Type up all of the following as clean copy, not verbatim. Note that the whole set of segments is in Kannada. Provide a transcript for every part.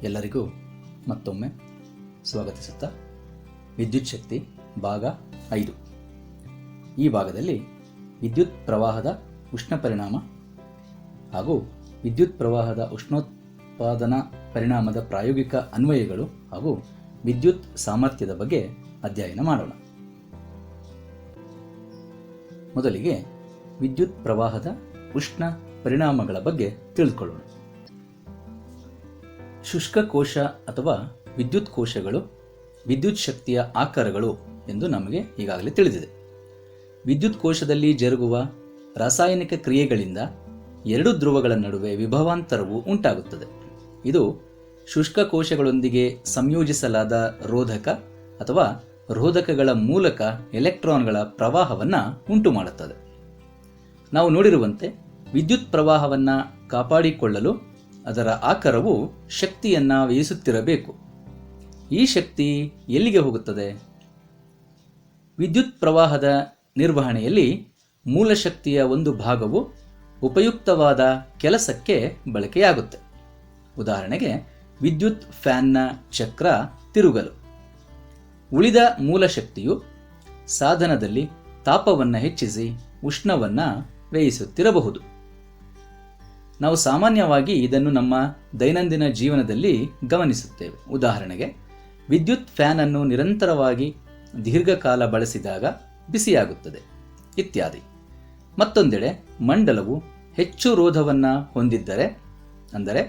ಎಲ್ಲರಿಗೂ ಮತ್ತೊಮ್ಮೆ ಸ್ವಾಗತಿಸುತ್ತಾ ವಿದ್ಯುತ್ ಶಕ್ತಿ ಭಾಗ 5. ಈ ಭಾಗದಲ್ಲಿ ವಿದ್ಯುತ್ ಪ್ರವಾಹದ ಉಷ್ಣ ಪರಿಣಾಮ ಹಾಗೂ ವಿದ್ಯುತ್ ಪ್ರವಾಹದ ಉಷ್ಣೋತ್ಪಾದನಾ ಪರಿಣಾಮದ ಪ್ರಾಯೋಗಿಕ ಅನ್ವಯಗಳು ಹಾಗೂ ವಿದ್ಯುತ್ ಸಾಮರ್ಥ್ಯದ ಬಗ್ಗೆ ಅಧ್ಯಯನ ಮಾಡೋಣ. ಮೊದಲಿಗೆ ವಿದ್ಯುತ್ ಪ್ರವಾಹದ ಉಷ್ಣ ಪರಿಣಾಮಗಳ ಬಗ್ಗೆ ತಿಳಿದುಕೊಳ್ಳೋಣ. ಶುಷ್ಕ ಕೋಶ ಅಥವಾ ವಿದ್ಯುತ್ ಕೋಶಗಳು ವಿದ್ಯುತ್ ಶಕ್ತಿಯ ಆಕಾರಗಳು ಎಂದು ನಮಗೆ ಈಗಾಗಲೇ ತಿಳಿದಿದೆ. ವಿದ್ಯುತ್ ಕೋಶದಲ್ಲಿ ಜರುಗುವ ರಾಸಾಯನಿಕ ಕ್ರಿಯೆಗಳಿಂದ ಎರಡು ಧ್ರುವಗಳ ನಡುವೆ ವಿಭವಾಂತರವು ಉಂಟಾಗುತ್ತದೆ. ಇದು ಶುಷ್ಕ ಕೋಶಗಳೊಂದಿಗೆ ಸಂಯೋಜಿಸಲಾದ ರೋಧಕ ಅಥವಾ ರೋಧಕಗಳ ಮೂಲಕ ಎಲೆಕ್ಟ್ರಾನ್ಗಳ ಪ್ರವಾಹವನ್ನು ಉಂಟು ಮಾಡುತ್ತದೆ. ನಾವು ನೋಡಿರುವಂತೆ ವಿದ್ಯುತ್ ಪ್ರವಾಹವನ್ನು ಕಾಪಾಡಿಕೊಳ್ಳಲು ಅದರ ಆಕಾರವು ಶಕ್ತಿಯನ್ನು ವ್ಯಯಿಸುತ್ತಿರಬೇಕು. ಈ ಶಕ್ತಿ ಎಲ್ಲಿಗೆ ಹೋಗುತ್ತದೆ? ವಿದ್ಯುತ್ ಪ್ರವಾಹದ ನಿರ್ವಹಣೆಯಲ್ಲಿ ಮೂಲ ಶಕ್ತಿಯ ಒಂದು ಭಾಗವು ಉಪಯುಕ್ತವಾದ ಕೆಲಸಕ್ಕೆ ಬಳಕೆಯಾಗುತ್ತೆ. ಉದಾಹರಣೆಗೆ ವಿದ್ಯುತ್ ಫ್ಯಾನ್ನ ಚಕ್ರ ತಿರುಗಲು. ಉಳಿದ ಮೂಲ ಶಕ್ತಿಯು ಸಾಧನದಲ್ಲಿ ತಾಪವನ್ನು ಹೆಚ್ಚಿಸಿ ಉಷ್ಣವನ್ನು ವ್ಯಯಿಸುತ್ತಿರಬಹುದು. ನಾವು ಸಾಮಾನ್ಯವಾಗಿ ಇದನ್ನು ನಮ್ಮ ದೈನಂದಿನ ಜೀವನದಲ್ಲಿ ಗಮನಿಸುತ್ತೇವೆ. ಉದಾಹರಣೆಗೆ ವಿದ್ಯುತ್ ಫ್ಯಾನ್ ಅನ್ನು ನಿರಂತರವಾಗಿ ದೀರ್ಘಕಾಲ ಬಳಸಿದಾಗ ಬಿಸಿಯಾಗುತ್ತದೆ ಇತ್ಯಾದಿ. ಮತ್ತೊಂದೆಡೆ ಮಂಡಲವು ಹೆಚ್ಚು ರೋಧವನ್ನು ಹೊಂದಿದ್ದರೆ, ಅಂದರೆ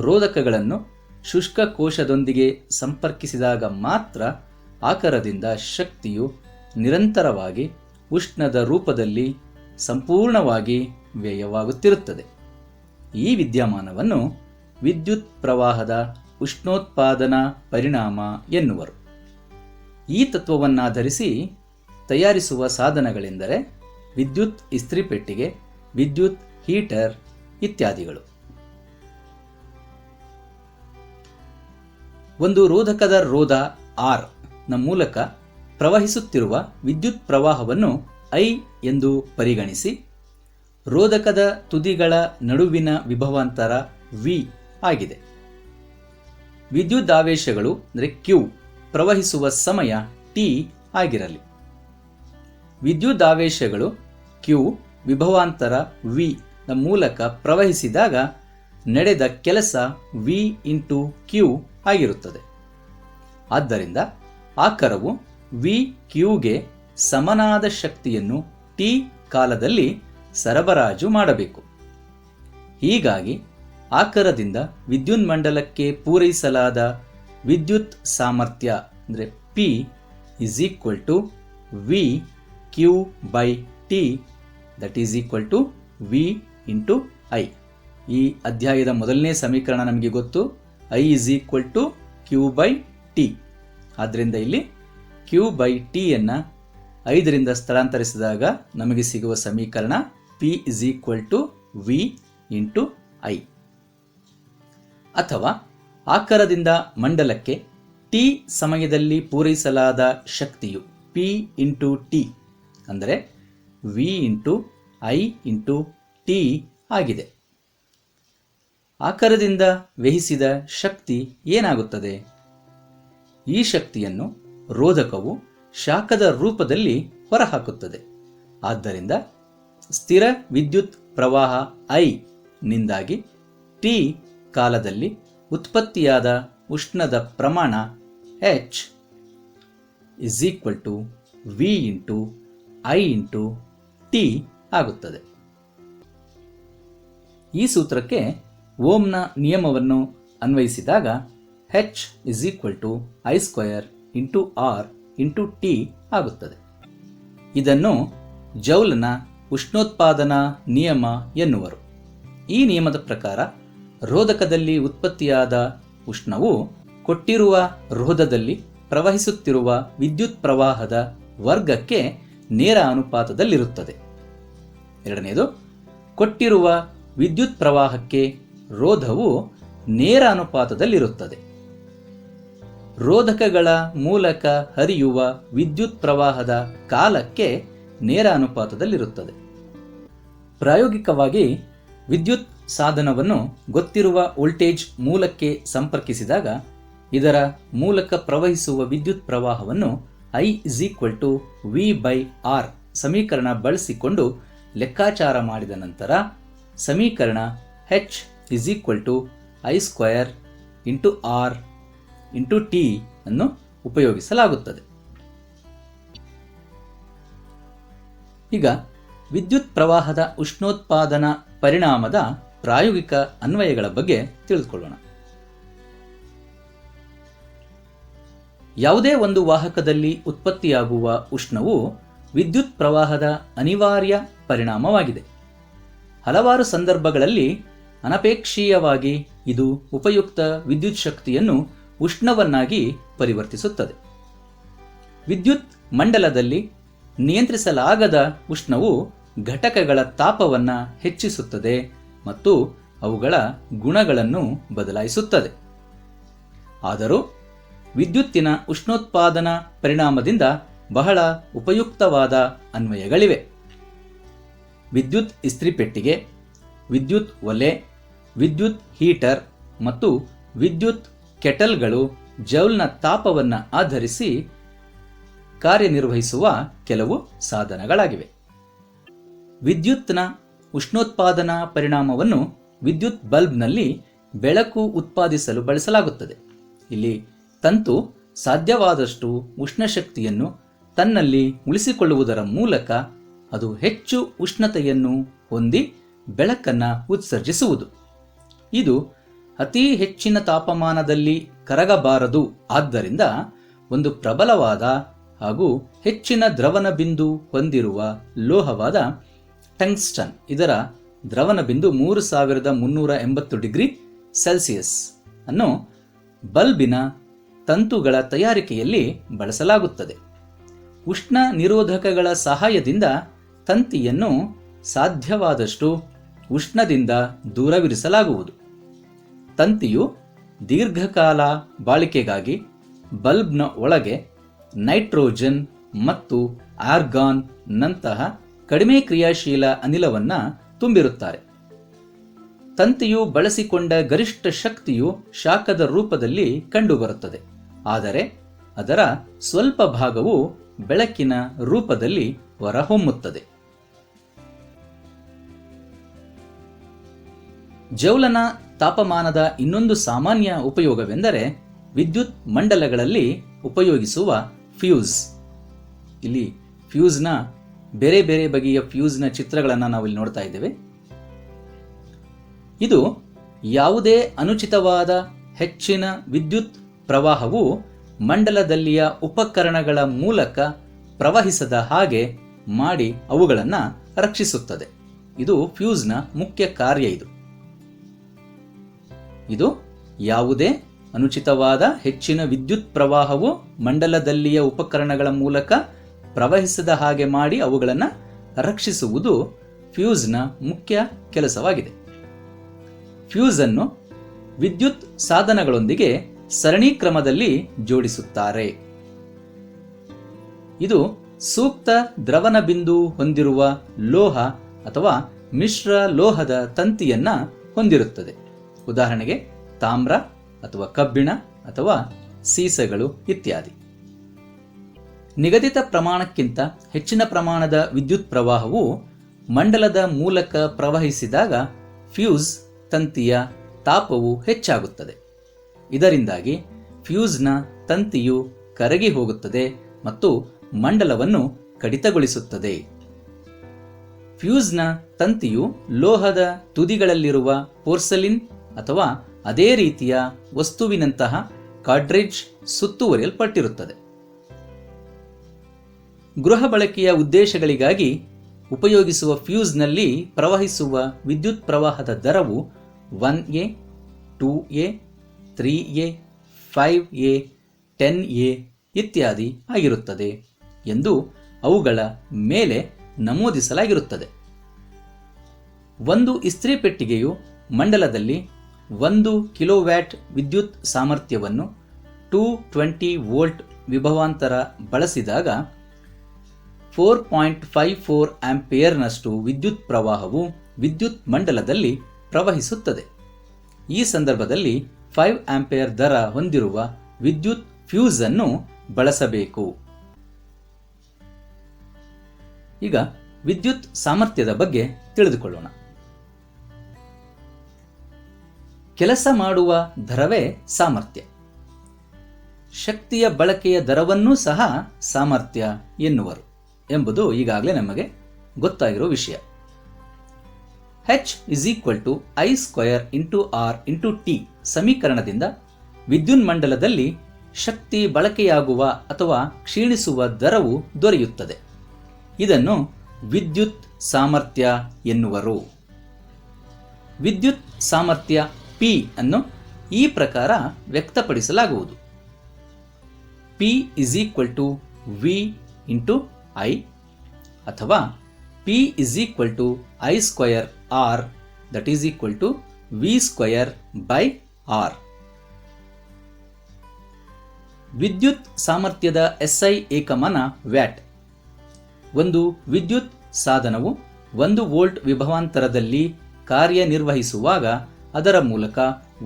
ರೋಧಕಗಳನ್ನು ಶುಷ್ಕ ಕೋಶದೊಂದಿಗೆ ಸಂಪರ್ಕಿಸಿದಾಗ ಮಾತ್ರ ಆಕಾರದಿಂದ ಶಕ್ತಿಯು ನಿರಂತರವಾಗಿ ಉಷ್ಣದ ರೂಪದಲ್ಲಿ ಸಂಪೂರ್ಣವಾಗಿ ವ್ಯಯವಾಗುತ್ತಿರುತ್ತದೆ. ಈ ವಿದ್ಯಮಾನವನ್ನು ವಿದ್ಯುತ್ ಪ್ರವಾಹದ ಉಷ್ಣೋತ್ಪಾದನಾ ಪರಿಣಾಮ ಎನ್ನುವರು. ಈ ತತ್ವವನ್ನಾಧರಿಸಿ ತಯಾರಿಸುವ ಸಾಧನಗಳೆಂದರೆ ವಿದ್ಯುತ್ ಇಸ್ತ್ರಿಪೆಟ್ಟಿಗೆ, ವಿದ್ಯುತ್ ಹೀಟರ್ ಇತ್ಯಾದಿಗಳು. ಒಂದು ರೋಧಕದ ರೋಧ R ನ ಮೂಲಕ ಪ್ರವಹಿಸುತ್ತಿರುವ ವಿದ್ಯುತ್ ಪ್ರವಾಹವನ್ನು I ಎಂದು ಪರಿಗಣಿಸಿ ರೋಧಕದ ತುದಿಗಳ ನಡುವಿನ ವಿಭವಾಂತರ V ಆಗಿದೆ. ವಿದ್ಯುದಾವೇಶಗಳು ಅಂದರೆ Q ಪ್ರವಹಿಸುವ ಸಮಯ T ಆಗಿರಲಿ. ವಿದ್ಯುದಾವೇಶಗಳು Q ವಿಭವಾಂತರ V ನ ಮೂಲಕ ಪ್ರವಹಿಸಿದಾಗ ನಡೆದ ಕೆಲಸ V ಇಂಟು Q ಆಗಿರುತ್ತದೆ. ಆದ್ದರಿಂದ ಆಕಾರವು V Qಗೆ ಸಮನಾದ ಶಕ್ತಿಯನ್ನು T ಕಾಲದಲ್ಲಿ ಸರಬರಾಜು ಮಾಡಬೇಕು. ಹೀಗಾಗಿ ಆಕಾರದಿಂದ ವಿದ್ಯುನ್ಮಂಡಲಕ್ಕೆ ಪೂರೈಸಲಾದ ವಿದ್ಯುತ್ ಸಾಮರ್ಥ್ಯ ಅಂದರೆ P is equal to V Q by T, that is equal to V into I. ಈ ಅಧ್ಯಾಯದ ಮೊದಲನೇ ಸಮೀಕರಣ ನಮಗೆ ಗೊತ್ತು, I is equal to Q by T. ಆದ್ದರಿಂದ ಇಲ್ಲಿ Q by T ಅನ್ನು 5ರಿಂದ ಸ್ಥಳಾಂತರಿಸಿದಾಗ ನಮಗೆ ಸಿಗುವ ಸಮೀಕರಣ P is equal to V into I. ಅಥವಾ ಆಕಾರದಿಂದ ಮಂಡಲಕ್ಕೆ T ಸಮಯದಲ್ಲಿ ಪೂರೈಸಲಾದ ಶಕ್ತಿಯು P ಇಂಟು T, ಅಂದರೆ V into I into T ಆಗಿದೆ. ಆಕಾರದಿಂದ ವ್ಯಯಿಸಿದ ಶಕ್ತಿ ಏನಾಗುತ್ತದೆ? ಈ ಶಕ್ತಿಯನ್ನು ರೋಧಕವು ಶಾಖದ ರೂಪದಲ್ಲಿ ಹೊರಹಾಕುತ್ತದೆ. ಆದ್ದರಿಂದ ಸ್ಥಿರ ವಿದ್ಯುತ್ ಪ್ರವಾಹ I ನಿಂದಾಗಿ T ಕಾಲದಲ್ಲಿ ಉತ್ಪತ್ತಿಯಾದ ಉಷ್ಣದ ಪ್ರಮಾಣ H is equal to V into I into T ಆಗುತ್ತದೆ. ಈ ಸೂತ್ರಕ್ಕೆ ಓಮ್ನ ನಿಯಮವನ್ನು ಅನ್ವಯಿಸಿದಾಗ H is equal to I square into R into T ಆಗುತ್ತದೆ. ಇದನ್ನು ಜೌಲ್ನ ಉಷ್ಣೋತ್ಪಾದನಾ ನಿಯಮ ಎನ್ನುವರು. ಈ ನಿಯಮದ ಪ್ರಕಾರ ರೋಧಕದಲ್ಲಿ ಉತ್ಪತ್ತಿಯಾದ ಉಷ್ಣವು ಕೊಟ್ಟಿರುವ ರೋಧದಲ್ಲಿ ಪ್ರವಹಿಸುತ್ತಿರುವ ವಿದ್ಯುತ್ ಪ್ರವಾಹದ ವರ್ಗಕ್ಕೆ ನೇರ ಅನುಪಾತದಲ್ಲಿರುತ್ತದೆ. ಎರಡನೆಯದು, ಕೊಟ್ಟಿರುವ ವಿದ್ಯುತ್ ಪ್ರವಾಹಕ್ಕೆ ರೋಧವು ನೇರ ಅನುಪಾತದಲ್ಲಿರುತ್ತದೆ. ರೋಧಕಗಳ ಮೂಲಕ ಹರಿಯುವ ವಿದ್ಯುತ್ ಪ್ರವಾಹದ ಕಾಲಕ್ಕೆ ನೇರ ಅನುಪಾತದಲ್ಲಿರುತ್ತದೆ. ಪ್ರಾಯೋಗಿಕವಾಗಿ ವಿದ್ಯುತ್ ಸಾಧನವನ್ನು ಗೊತ್ತಿರುವ ವೋಲ್ಟೇಜ್ ಮೂಲಕ್ಕೆ ಸಂಪರ್ಕಿಸಿದಾಗ ಇದರ ಮೂಲಕ ಪ್ರವಹಿಸುವ ವಿದ್ಯುತ್ ಪ್ರವಾಹವನ್ನು I = V/R ಸಮೀಕರಣ ಬಳಸಿಕೊಂಡು ಲೆಕ್ಕಾಚಾರ ಮಾಡಿದ ನಂತರ ಸಮೀಕರಣ H = I² × R × T ಅನ್ನು ಉಪಯೋಗಿಸಲಾಗುತ್ತದೆ. ಈಗ ವಿದ್ಯುತ್ ಪ್ರವಾಹದ ಉಷ್ಣೋತ್ಪಾದನಾ ಪರಿಣಾಮದ ಪ್ರಾಯೋಗಿಕ ಅನ್ವಯಗಳ ಬಗ್ಗೆ ತಿಳಿದುಕೊಳ್ಳೋಣ. ಯಾವುದೇ ಒಂದು ವಾಹಕದಲ್ಲಿ ಉತ್ಪತ್ತಿಯಾಗುವ ಉಷ್ಣವು ವಿದ್ಯುತ್ ಪ್ರವಾಹದ ಅನಿವಾರ್ಯ ಪರಿಣಾಮವಾಗಿದೆ. ಹಲವಾರು ಸಂದರ್ಭಗಳಲ್ಲಿ ಅನಪೇಕ್ಷೀಯವಾಗಿ ಇದು ಉಪಯುಕ್ತ ವಿದ್ಯುತ್ ಶಕ್ತಿಯನ್ನು ಉಷ್ಣವನ್ನಾಗಿ ಪರಿವರ್ತಿಸುತ್ತದೆ. ವಿದ್ಯುತ್ ಮಂಡಲದಲ್ಲಿ ನಿಯಂತ್ರಿಸಲಾಗದ ಉಷ್ಣವು ಘಟಕಗಳ ತಾಪವನ್ನು ಹೆಚ್ಚಿಸುತ್ತದೆ ಮತ್ತು ಅವುಗಳ ಗುಣಗಳನ್ನು ಬದಲಾಯಿಸುತ್ತದೆ. ಆದರೂ ವಿದ್ಯುತ್ತಿನ ಉಷ್ಣೋತ್ಪಾದನಾ ಪರಿಣಾಮದಿಂದ ಬಹಳ ಉಪಯುಕ್ತವಾದ ಅನ್ವಯಗಳಿವೆ. ವಿದ್ಯುತ್ ಇಸ್ತ್ರಿಪೆಟ್ಟಿಗೆ, ವಿದ್ಯುತ್ ಒಲೆ, ವಿದ್ಯುತ್ ಹೀಟರ್ ಮತ್ತು ವಿದ್ಯುತ್ ಕೆಟಲ್ಗಳು ಜೌಲ್ನ ತಾಪವನ್ನು ಆಧರಿಸಿ ಕಾರ್ಯನಿರ್ವಹಿಸುವ ಕೆಲವು ಸಾಧನಗಳಾಗಿವೆ. ವಿದ್ಯುತ್ನ ಉಷ್ಣೋತ್ಪಾದನಾ ಪರಿಣಾಮವನ್ನು ವಿದ್ಯುತ್ ಬಲ್ಬ್ನಲ್ಲಿ ಬೆಳಕು ಉತ್ಪಾದಿಸಲು ಬಳಸಲಾಗುತ್ತದೆ. ಇಲ್ಲಿ ತಂತು ಸಾಧ್ಯವಾದಷ್ಟು ಉಷ್ಣಶಕ್ತಿಯನ್ನು ತನ್ನಲ್ಲಿ ಉಳಿಸಿಕೊಳ್ಳುವುದರ ಮೂಲಕ ಅದು ಹೆಚ್ಚು ಉಷ್ಣತೆಯನ್ನು ಹೊಂದಿ ಬೆಳಕನ್ನು ಉತ್ಸರ್ಜಿಸುವುದು. ಇದು ಅತಿ ಹೆಚ್ಚಿನ ತಾಪಮಾನದಲ್ಲಿ ಕರಗಬಾರದು. ಆದ್ದರಿಂದ ಒಂದು ಪ್ರಬಲವಾದ ಹಾಗೂ ಹೆಚ್ಚಿನ ದ್ರವನ ಬಿಂದು ಹೊಂದಿರುವ ಲೋಹವಾದ ಟಂಗ್ಸ್ಟನ್, ಇದರ ದ್ರವನ ಬಿಂದು 3380 ಡಿಗ್ರಿ ಸೆಲ್ಸಿಯಸ್ ಅನ್ನು ಬಲ್ಬಿನ ತಂತುಗಳ ತಯಾರಿಕೆಯಲ್ಲಿ ಬಳಸಲಾಗುತ್ತದೆ. ಉಷ್ಣ ನಿರೋಧಕಗಳ ಸಹಾಯದಿಂದ ತಂತಿಯನ್ನು ಸಾಧ್ಯವಾದಷ್ಟು ಉಷ್ಣದಿಂದ ದೂರವಿರಿಸಲಾಗುವುದು. ತಂತಿಯು ದೀರ್ಘಕಾಲ ಬಾಳಿಕೆಗಾಗಿ ಬಲ್ಬ್ನ ಒಳಗೆ ನೈಟ್ರೋಜನ್ ಮತ್ತು ಆರ್ಗಾನ್ ನಂತಹ ಕಡಿಮೆ ಕ್ರಿಯಾಶೀಲ ಅನಿಲವನ್ನು ತುಂಬಿರುತ್ತಾರೆ. ತಂತಿಯು ಬಳಸಿಕೊಂಡ ಗರಿಷ್ಠ ಶಕ್ತಿಯು ಶಾಖದ ರೂಪದಲ್ಲಿ ಕಂಡುಬರುತ್ತದೆ, ಆದರೆ ಅದರ ಸ್ವಲ್ಪ ಭಾಗವು ಬೆಳಕಿನ ರೂಪದಲ್ಲಿ ಹೊರಹೊಮ್ಮುತ್ತದೆ. ಜೌಲನ ತಾಪಮಾನದ ಇನ್ನೊಂದು ಸಾಮಾನ್ಯ ಉಪಯೋಗವೆಂದರೆ ವಿದ್ಯುತ್ ಮಂಡಲಗಳಲ್ಲಿ ಉಪಯೋಗಿಸುವ ಫ್ಯೂಸ್. ಇಲ್ಲಿ ಫ್ಯೂಸ್ನ ಬೇರೆ ಬೇರೆ ಬಗೆಯ ಫ್ಯೂಸ್ನ ಚಿತ್ರಗಳನ್ನು ನಾವಿಲ್ಲಿ ನೋಡ್ತಾ ಇದ್ದೇವೆ. ಇದು ಯಾವುದೇ ಅನುಚಿತವಾದ ಹೆಚ್ಚಿನ ವಿದ್ಯುತ್ ಪ್ರವಾಹವು ಮಂಡಲದಲ್ಲಿಯ ಉಪಕರಣಗಳ ಮೂಲಕ ಪ್ರವಹಿಸದ ಹಾಗೆ ಮಾಡಿ ಅವುಗಳನ್ನು ರಕ್ಷಿಸುತ್ತದೆ. ಇದು ಫ್ಯೂಸ್ನ ಮುಖ್ಯ ಕಾರ್ಯ. ಇದು ಯಾವುದೇ ಅನುಚಿತವಾದ ಹೆಚ್ಚಿನ ವಿದ್ಯುತ್ ಪ್ರವಾಹವು ಮಂಡಲದಲ್ಲಿಯ ಉಪಕರಣಗಳ ಮೂಲಕ ಪ್ರವಹಿಸದ ಹಾಗೆ ಮಾಡಿ ಅವುಗಳನ್ನು ರಕ್ಷಿಸುವುದು ಫ್ಯೂಸ್ನ ಮುಖ್ಯ ಕೆಲಸವಾಗಿದೆ. ಫ್ಯೂಸ್ ಅನ್ನು ವಿದ್ಯುತ್ ಸಾಧನಗಳೊಂದಿಗೆ ಸರಣಿ ಕ್ರಮದಲ್ಲಿ ಜೋಡಿಸುತ್ತಾರೆ. ಇದು ಸೂಕ್ತ ದ್ರವನ ಬಿಂದು ಹೊಂದಿರುವ ಲೋಹ ಅಥವಾ ಮಿಶ್ರ ಲೋಹದ ತಂತಿಯನ್ನ ಹೊಂದಿರುತ್ತದೆ. ಉದಾಹರಣೆಗೆ ತಾಮ್ರ ಅಥವಾ ಕಬ್ಬಿಣ ಅಥವಾ ಸೀಸಗಳು ಇತ್ಯಾದಿ. ನಿಗದಿತ ಪ್ರಮಾಣಕ್ಕಿಂತ ಹೆಚ್ಚಿನ ಪ್ರಮಾಣದ ವಿದ್ಯುತ್ ಪ್ರವಾಹವು ಮಂಡಲದ ಮೂಲಕ ಪ್ರವಹಿಸಿದಾಗ ಫ್ಯೂಸ್ ತಂತಿಯ ತಾಪವು ಹೆಚ್ಚಾಗುತ್ತದೆ. ಇದರಿಂದಾಗಿ ಫ್ಯೂಸ್ನ ತಂತಿಯು ಕರಗಿ ಹೋಗುತ್ತದೆ ಮತ್ತು ಮಂಡಲವನ್ನು ಕಡಿತಗೊಳಿಸುತ್ತದೆ. ಫ್ಯೂಸ್ನ ತಂತಿಯು ಲೋಹದ ತುದಿಗಳಲ್ಲಿರುವ ಪೋರ್ಸಲಿನ್ ಅಥವಾ ಅದೇ ರೀತಿಯ ವಸ್ತುವಿನಂತಹ ಕಾರ್ಟ್ರಿಡ್ಜ್ ಸುತ್ತುವರಿಯಲ್ಪಟ್ಟಿರುತ್ತದೆ. ಗೃಹ ಬಳಕೆಯ ಉದ್ದೇಶಗಳಿಗಾಗಿ ಉಪಯೋಗಿಸುವ ಫ್ಯೂಸ್ನಲ್ಲಿ ಪ್ರವಹಿಸುವ ವಿದ್ಯುತ್ ಪ್ರವಾಹದ ದರವು 1A, 2A, 3A, 5A, 10A ಇತ್ಯಾದಿ ಆಗಿರುತ್ತದೆ ಎಂದು ಅವುಗಳ ಮೇಲೆ ನಮೂದಿಸಲಾಗಿರುತ್ತದೆ. ಒಂದು ಇಸ್ತ್ರಿ ಪೆಟ್ಟಿಗೆಯು ಮಂಡಲದಲ್ಲಿ 1 ಕಿಲೋವ್ಯಾಟ್ ವಿದ್ಯುತ್ ಸಾಮರ್ಥ್ಯವನ್ನು 220 ವೋಲ್ಟ್ ವಿಭವಾಂತರ ಬಳಸಿದಾಗ 4.54 ಆಂಪಿಯರ್ನಷ್ಟು ವಿದ್ಯುತ್ ಪ್ರವಾಹವು ವಿದ್ಯುತ್ ಮಂಡಲದಲ್ಲಿ ಪ್ರವಹಿಸುತ್ತದೆ. ಈ ಸಂದರ್ಭದಲ್ಲಿ 5 ಆಂಪಿಯರ್ ದರ ಹೊಂದಿರುವ ವಿದ್ಯುತ್ ಫ್ಯೂಸ್ ಅನ್ನು ಬಳಸಬೇಕು. ಈಗ ವಿದ್ಯುತ್ ಸಾಮರ್ಥ್ಯದ ಬಗ್ಗೆ ತಿಳಿದುಕೊಳ್ಳೋಣ. ಕೆಲಸ ಮಾಡುವ ದರವೇ ಸಾಮರ್ಥ್ಯ. ಶಕ್ತಿಯ ಬಳಕೆಯ ದರವನ್ನೂ ಸಹ ಸಾಮರ್ಥ್ಯ ಎನ್ನುವರು ಎಂಬುದು ಈಗಾಗಲೇ ನಮಗೆ ಗೊತ್ತಾಗಿರೋ ವಿಷಯ. H = I² × R × T ಸಮೀಕರಣದಿಂದ ವಿದ್ಯುನ್ಮಂಡಲದಲ್ಲಿ ಶಕ್ತಿ ಬಳಕೆಯಾಗುವ ಅಥವಾ ಕ್ಷೀಣಿಸುವ ದರವು ದೊರೆಯುತ್ತದೆ. ಇದನ್ನು ವಿದ್ಯುತ್ ಸಾಮರ್ಥ್ಯ ಎನ್ನುವರು. ವಿದ್ಯುತ್ ಸಾಮರ್ಥ್ಯ P ಅನ್ನು ಈ ಪ್ರಕಾರ ವ್ಯಕ್ತಪಡಿಸಲಾಗುವುದು. P = V × I ಅಥವಾ P = I² R = V²/R. ವಿದ್ಯುತ್ ಸಾಮರ್ಥ್ಯದ SI ಏಕಮಾನ ವ್ಯಾಟ್. ಒಂದು ವಿದ್ಯುತ್ ಸಾಧನವು 1 ವೋಲ್ಟ್ ವಿಭವಾಂತರದಲ್ಲಿ ಕಾರ್ಯನಿರ್ವಹಿಸುವಾಗ ಅದರ ಮೂಲಕ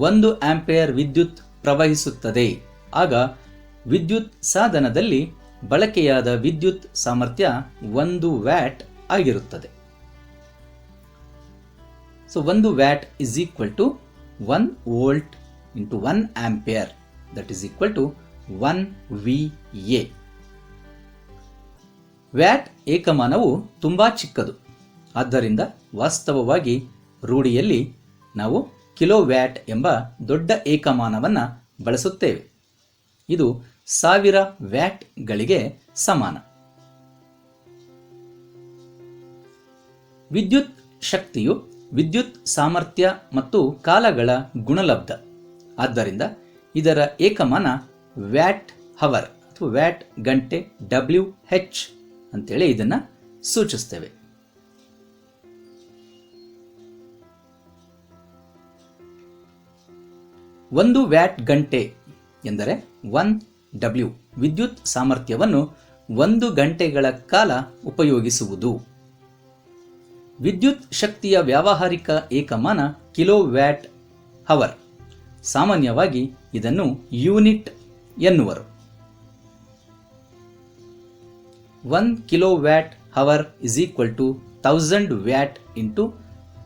1 ಆಂಪಿಯರ್ ವಿದ್ಯುತ್ ಪ್ರವಹಿಸುತ್ತದೆ. ಆಗ ವಿದ್ಯುತ್ ಸಾಧನದಲ್ಲಿ ಬಳಕೆಯಾದ ವಿದ್ಯುತ್ ಸಾಮರ್ಥ್ಯ 1 ವ್ಯಾಟ್ ಆಗಿರುತ್ತದೆ. So 1 watt = 1 volt × 1 ampere = 1 VA. Watt ಏಕಮಾನವು ತುಂಬಾ ಚಿಕ್ಕದು. ಆದ್ದರಿಂದ ವಾಸ್ತವವಾಗಿ ರೂಢಿಯಲ್ಲಿ ನಾವು ಕಿಲೋ ವ್ಯಾಟ್ ಎಂಬ ದೊಡ್ಡ ಏಕಮಾನವನ್ನು ಬಳಸುತ್ತೇವೆ. ಇದು 1000 ವ್ಯಾಟ್ಗಳಿಗೆ ಸಮಾನ. ವಿದ್ಯುತ್ ಶಕ್ತಿಯು ವಿದ್ಯುತ್ ಸಾಮರ್ಥ್ಯ ಮತ್ತು ಕಾಲಗಳ ಗುಣಲಬ್ಧ. ಆದ್ದರಿಂದ ಇದರ ಏಕಮಾನ ವ್ಯಾಟ್ ಹವರ್ ಅಥವಾ ವ್ಯಾಟ್ ಗಂಟೆ WH ಅಂತೇಳಿ ಇದನ್ನು ಸೂಚಿಸ್ತೇವೆ. ಒಂದು ವ್ಯಾಟ್ ಗಂಟೆ ಎಂದರೆ 1 W ವಿದ್ಯುತ್ ಸಾಮರ್ಥ್ಯವನ್ನು 1 ಗಂಟೆಗಳ ಕಾಲ ಉಪಯೋಗಿಸುವುದು. ವಿದ್ಯುತ್ ಶಕ್ತಿಯ ವ್ಯಾವಹಾರಿಕ ಏಕಮಾನ ಕಿಲೋ ವ್ಯಾಟ್ ಹವರ್. ಸಾಮಾನ್ಯವಾಗಿ ಇದನ್ನು ಯೂನಿಟ್ ಎನ್ನುವರು. 1 kilo watt hour = 1000 watt ×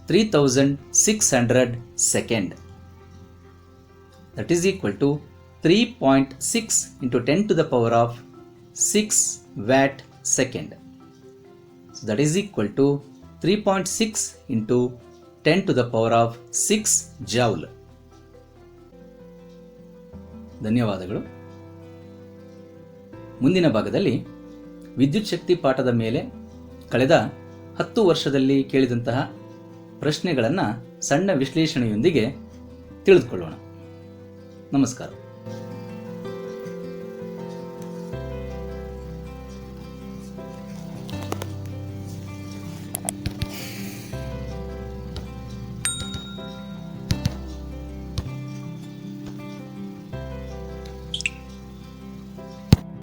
3600 second. That is equal to 3.6 × 10⁻6 watt second. So that is equal to 3.6 × 10⁻6 joule. ಧನ್ಯವಾದಗಳು. ಮುಂದಿನ ಭಾಗದಲ್ಲಿ ವಿದ್ಯುತ್ ಶಕ್ತಿ ಪಾಠದ ಮೇಲೆ ಕಳೆದ 10 ವರ್ಷದಲ್ಲಿ ಕೇಳಿದಂತಹ ಪ್ರಶ್ನೆಗಳನ್ನು ಸಣ್ಣ ವಿಶ್ಲೇಷಣೆಯೊಂದಿಗೆ ತಿಳಿದುಕೊಳ್ಳೋಣ. ನಮಸ್ಕಾರ.